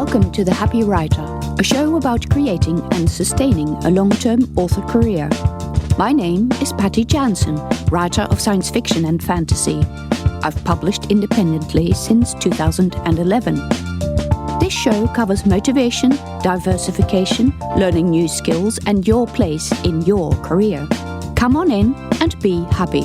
Welcome to The Happy Writer, a show about creating and sustaining a long-term author career. My name is Patty Jansen, writer of science fiction and fantasy. I've published independently since 2011. This show covers motivation, diversification, learning new skills, and your place in your career. Come on in and be happy.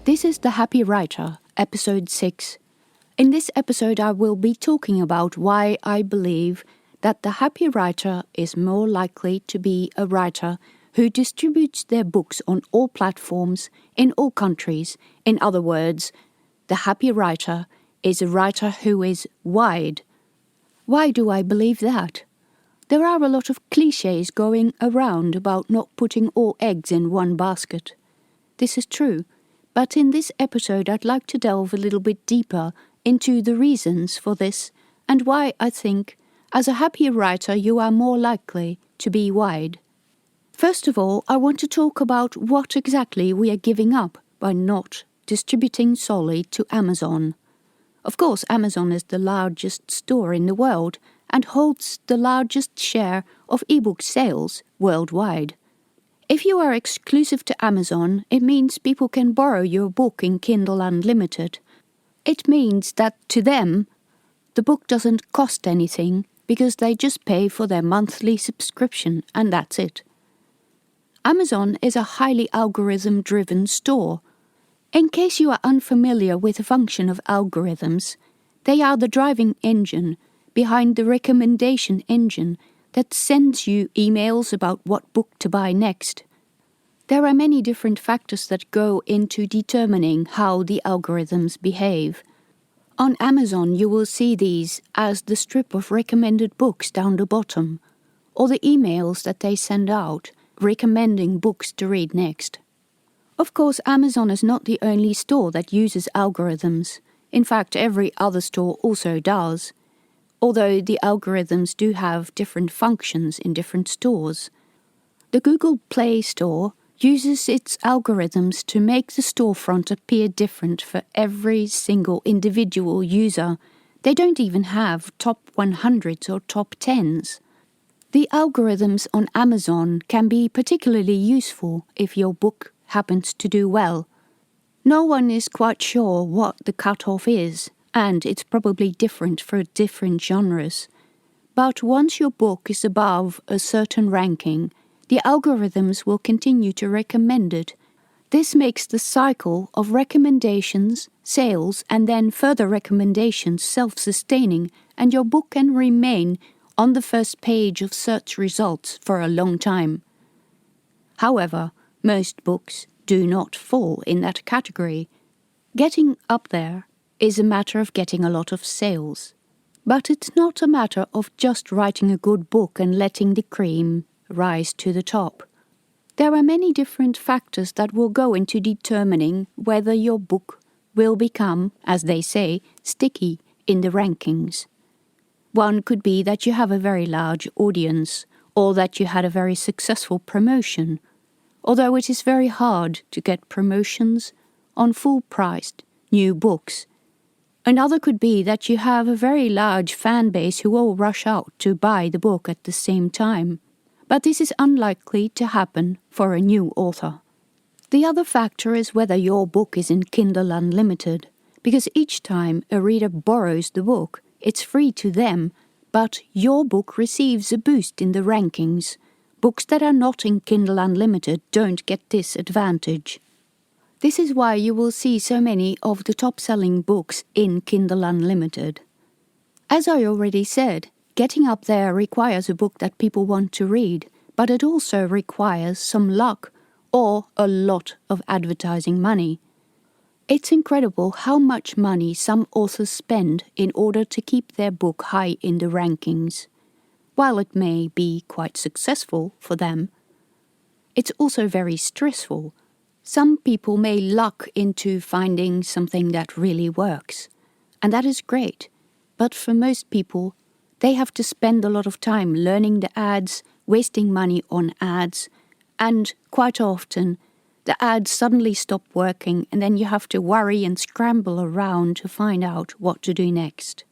This is The Happy Writer, episode 6. In this episode I will be talking about why I believe that the happy writer is more likely to be a writer who distributes their books on all platforms in all countries. In other words, the happy writer is a writer who is wide. Why do I believe that? There are a lot of clichés going around about not putting all eggs in one basket. This is true. But in this episode I'd like to delve a little bit deeper into the reasons for this and why I think, as a happy writer, you are more likely to be wide. First of all, I want to talk about what exactly we are giving up by not distributing solely to Amazon. Of course, Amazon is the largest store in the world and holds the largest share of ebook sales worldwide. If you are exclusive to Amazon, it means people can borrow your book in Kindle Unlimited. It means that to them, the book doesn't cost anything because they just pay for their monthly subscription and that's it. Amazon is a highly algorithm-driven store. In case you are unfamiliar with the function of algorithms, they are the driving engine behind the recommendation engine that sends you emails about what book to buy next. There are many different factors that go into determining how the algorithms behave. On Amazon you will see these as the strip of recommended books down the bottom, or the emails that they send out recommending books to read next. Of course, Amazon is not the only store that uses algorithms. In fact, every other store also does, although the algorithms do have different functions in different stores. The Google Play Store uses its algorithms to make the storefront appear different for every single individual user. They don't even have top 100s or top 10s. The algorithms on Amazon can be particularly useful if your book happens to do well. No one is quite sure what the cutoff is, and it's probably different for different genres. But once your book is above a certain ranking, the algorithms will continue to recommend it. This makes the cycle of recommendations, sales, and then further recommendations self-sustaining, and your book can remain on the first page of search results for a long time. However, most books do not fall in that category. Getting up there is a matter of getting a lot of sales. But it's not a matter of just writing a good book and letting the cream rise to the top. There are many different factors that will go into determining whether your book will become, as they say, sticky in the rankings. One could be that you have a very large audience, or that you had a very successful promotion, although it is very hard to get promotions on full-priced new books. Another could be that you have a very large fan base who all rush out to buy the book at the same time. But this is unlikely to happen for a new author. The other factor is whether your book is in Kindle Unlimited, because each time a reader borrows the book, it's free to them, but your book receives a boost in the rankings. Books that are not in Kindle Unlimited don't get this advantage. This is why you will see so many of the top-selling books in Kindle Unlimited. As I already said, getting up there requires a book that people want to read, but it also requires some luck or a lot of advertising money. It's incredible how much money some authors spend in order to keep their book high in the rankings. While it may be quite successful for them, it's also very stressful. Some people may luck into finding something that really works, and that is great. But for most people, they have to spend a lot of time learning the ads, wasting money on ads, and quite often The ads suddenly stop working and then you have to worry and scramble around to find out what to do next.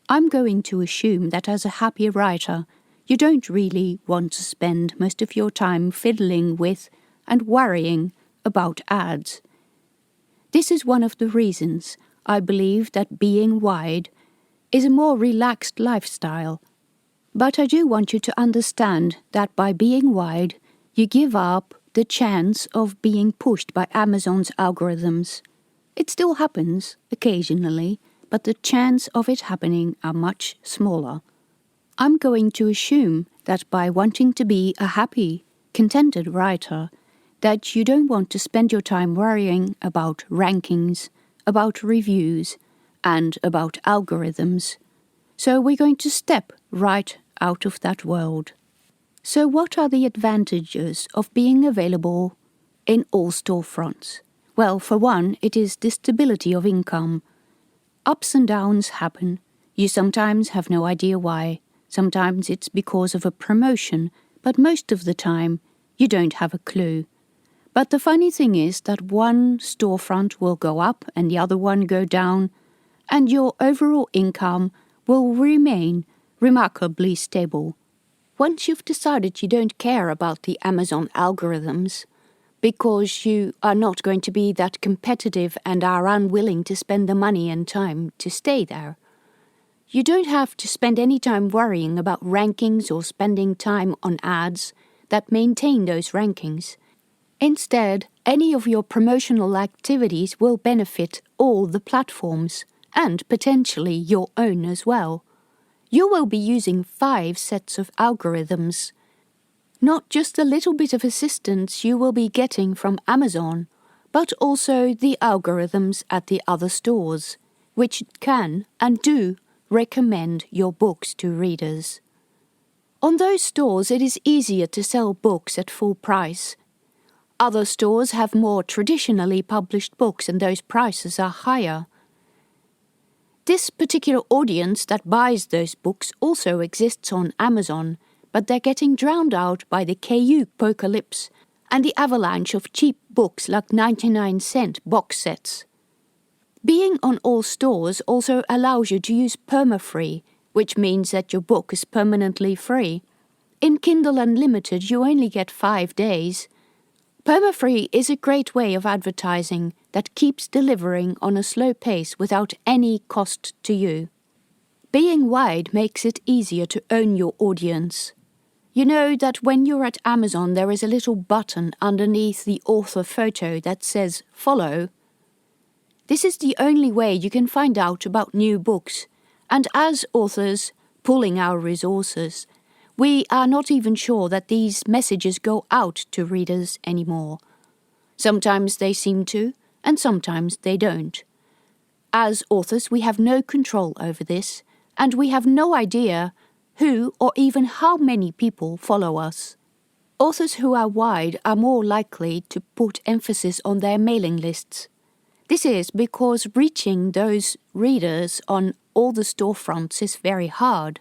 I'm going to assume that as a happy writer, you don't really want to spend most of your time fiddling with and worrying about ads. This is one of the reasons I believe that being wide is a more relaxed lifestyle. But I do want you to understand that by being wide, you give up the chance of being pushed by Amazon's algorithms. It still happens occasionally, but the chance of it happening are much smaller. I'm going to assume that by wanting to be a happy, contented writer, that you don't want to spend your time worrying about rankings, about reviews, and about algorithms. So we're going to step right out of that world. So what are the advantages of being available in all storefronts? Well, for one, it is the stability of income. Ups and downs happen. You sometimes have no idea why. Sometimes it's because of a promotion, but most of the time you don't have a clue. But the funny thing is that one storefront will go up and the other one go down, and your overall income will remain remarkably stable. Once you've decided you don't care about the Amazon algorithms, because you are not going to be that competitive and are unwilling to spend the money and time to stay there, you don't have to spend any time worrying about rankings or spending time on ads that maintain those rankings. Instead, any of your promotional activities will benefit all the platforms, and potentially your own as well. You will be using 5 sets of algorithms. Not just a little bit of assistance you will be getting from Amazon, but also the algorithms at the other stores, which can and do recommend your books to readers. On those stores, it is easier to sell books at full price. Other stores have more traditionally published books and those prices are higher. This particular audience that buys those books also exists on Amazon, but they're getting drowned out by the KU apocalypse and the avalanche of cheap books like 99-cent box sets. Being on all stores also allows you to use perma-free, which means that your book is permanently free. In Kindle Unlimited, you only get 5 days. Perma-free is a great way of advertising that keeps delivering on a slow pace without any cost to you. Being wide makes it easier to own your audience. You know that when you're at Amazon, there is a little button underneath the author photo that says follow. This is the only way you can find out about new books, and as authors pooling our resources, we are not even sure that these messages go out to readers anymore. Sometimes they seem to, and sometimes they don't. As authors, we have no control over this, and we have no idea who or even how many people follow us. Authors who are wide are more likely to put emphasis on their mailing lists. This is because reaching those readers on all the storefronts is very hard.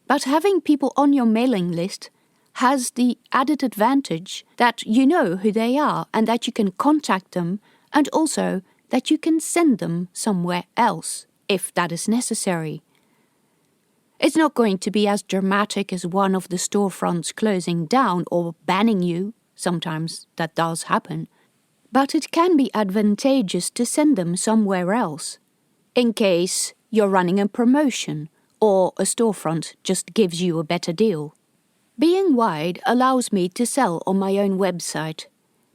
But having people on your mailing list has the added advantage that you know who they are and that you can contact them, and also that you can send them somewhere else if that is necessary. It's not going to be as dramatic as one of the storefronts closing down or banning you. Sometimes that does happen. But it can be advantageous to send them somewhere else, in case you're running a promotion or a storefront just gives you a better deal. Being wide allows me to sell on my own website.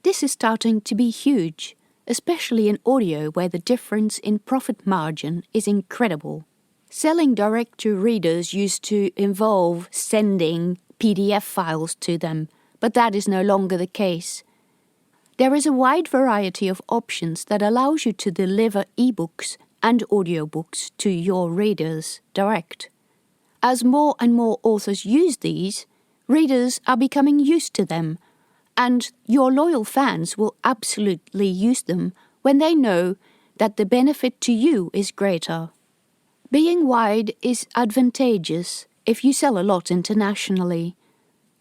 This is starting to be huge, especially in audio where the difference in profit margin is incredible. Selling direct to readers used to involve sending PDF files to them, but that is no longer the case. There is a wide variety of options that allows you to deliver ebooks and audiobooks to your readers direct. As more and more authors use these, readers are becoming used to them, and your loyal fans will absolutely use them when they know that the benefit to you is greater. Being wide is advantageous if you sell a lot internationally.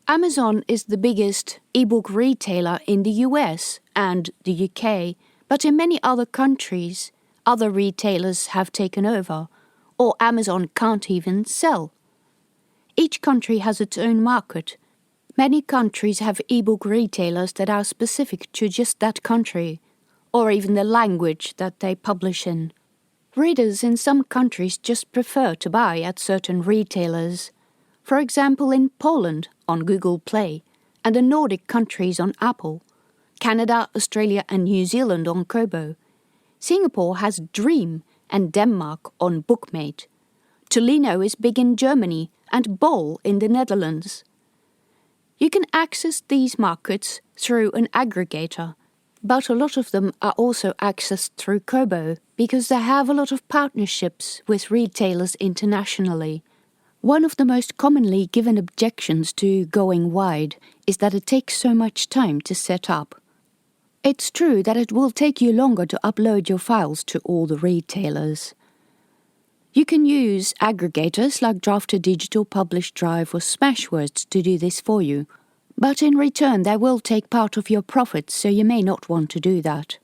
Amazon is the biggest ebook retailer in the US and the UK, but in many other countries, other retailers have taken over, or Amazon can't even sell. Each country has its own market. Many countries have ebook retailers that are specific to just that country, or even the language that they publish in. Readers in some countries just prefer to buy at certain retailers. For example, in Poland on Google Play, and the Nordic countries on Apple, Canada, Australia and New Zealand on Kobo. Singapore has Dream and Denmark on Bookmate. Tolino is big in Germany and Bol in the Netherlands. You can access these markets through an aggregator, but a lot of them are also accessed through Kobo because they have a lot of partnerships with retailers internationally. One of the most commonly given objections to going wide is that it takes so much time to set up. It's true that it will take you longer to upload your files to all the retailers. You can use aggregators like Drafter Digital, Publish Drive or Smashwords to do this for you, but in return they will take part of your profits, so you may not want to do that.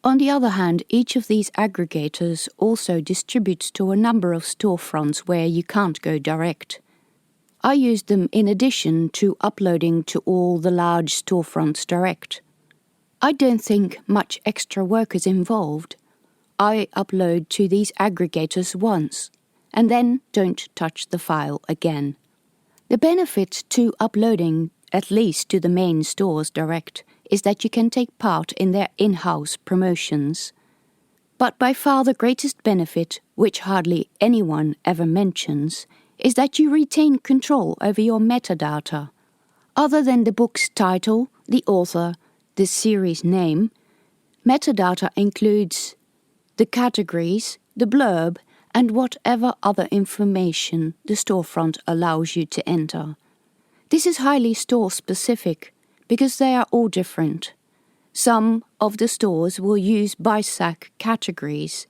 On the other hand, each of these aggregators also distributes to a number of storefronts where you can't go direct. I use them in addition to uploading to all the large storefronts direct. I don't think much extra work is involved. I upload to these aggregators once, and then don't touch the file again. The benefit to uploading, at least to the main stores direct, is that you can take part in their in-house promotions. But by far the greatest benefit, which hardly anyone ever mentions, is that you retain control over your metadata. Other than the book's title, the author, the series name, metadata includes the categories, the blurb, and whatever other information the storefront allows you to enter. This is highly store-specific because they are all different. Some of the stores will use BISAC categories.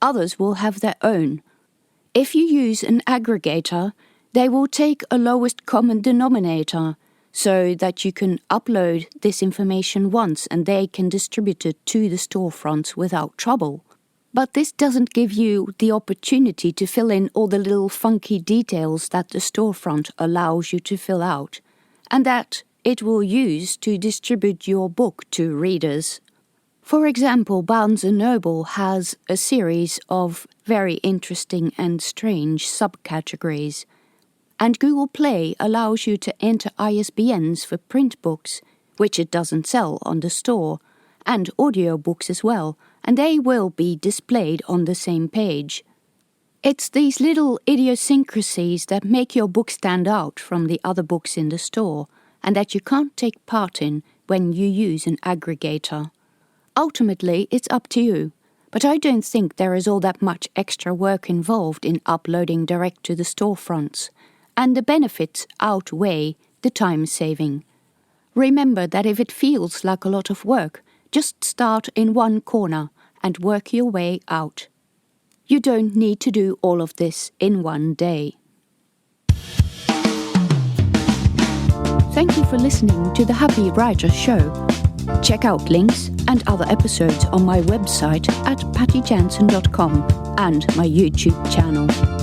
Others will have their own. If you use an aggregator, they will take a lowest common denominator so that you can upload this information once and they can distribute it to the storefronts without trouble. But this doesn't give you the opportunity to fill in all the little funky details that the storefront allows you to fill out, and that it will use to distribute your book to readers. For example, Barnes & Noble has a series of very interesting and strange subcategories, and Google Play allows you to enter ISBNs for print books, which it doesn't sell on the store, and audiobooks as well, and they will be displayed on the same page. It's these little idiosyncrasies that make your book stand out from the other books in the store, and that you can't take part in when you use an aggregator. Ultimately, it's up to you, but I don't think there is all that much extra work involved in uploading direct to the storefronts, and the benefits outweigh the time saving. Remember that if it feels like a lot of work, just start in one corner and work your way out. You don't need to do all of this in one day. Thank you for listening to the Happy Writer Show. Check out links and other episodes on my website at pattyjansen.com and my YouTube channel.